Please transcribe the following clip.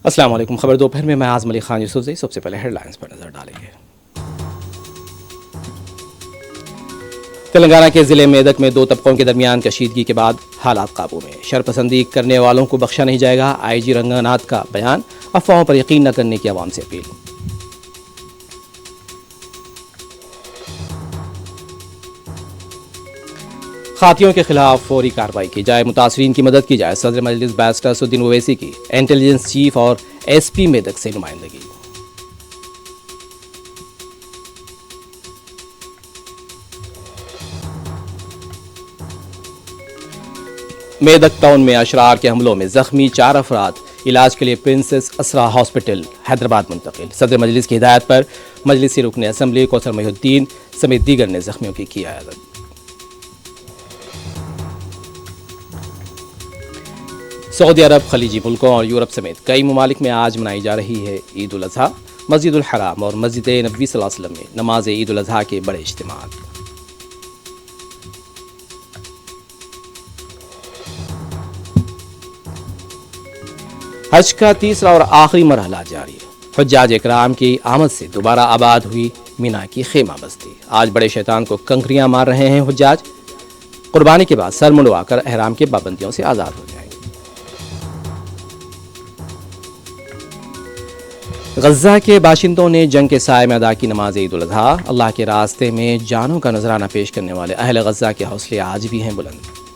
السلام علیکم. خبر دوپہر میں اعظم علی خان یوسف. سب سے پہلے ہیڈ لائنز پر نظر ڈالیں گے. تلنگانہ کے ضلع میدک میں 2 طبقوں کے درمیان کشیدگی کے بعد حالات قابو میں. شرپسندی کرنے والوں کو بخشا نہیں جائے گا. آئی جی رنگناتھ کا بیان. افواہوں پر یقین نہ کرنے کی عوام سے اپیل. خاطیوں کے خلاف فوری کارروائی کی جائے, متاثرین کی مدد کی جائے. صدر مجلس بیرسٹر اسدالدین اویسی کی انٹیلیجنس چیف اور ایس پی میدک سے نمائندگی. میدک ٹاؤن میں اشرار کے حملوں میں زخمی 4 افراد علاج کے لیے پرنسس اسرا ہاسپٹل حیدرآباد منتقل. صدر مجلس کی ہدایت پر مجلسی رکن اسمبلی کوثر محی الدین سمیت دیگر نے زخمیوں کی عیادت. سعودی عرب, خلیجی ملکوں اور یورپ سمیت کئی ممالک میں آج منائی جا رہی ہے عید الاضحیٰ. مسجد الحرام اور مسجد نبوی صلی اللہ علیہ وسلم میں نماز عید الاضحیٰ کے بڑے اجتماعات. حج کا تیسرا اور آخری مرحلہ جاری ہے. حجاج اکرام کی آمد سے دوبارہ آباد ہوئی مینا کی خیمہ بستی. آج بڑے شیطان کو کنکریاں مار رہے ہیں حجاج. قربانی کے بعد سر منڈوا کر احرام کے پابندیوں سے آزاد ہو جائیں گے. غزہ کے باشندوں نے جنگ کے سائے میں ادا کی نماز عید الاضحیٰ. اللہ کے راستے میں جانوں کا نذرانہ پیش کرنے والے اہل غزہ کے حوصلے آج بھی ہیں بلند.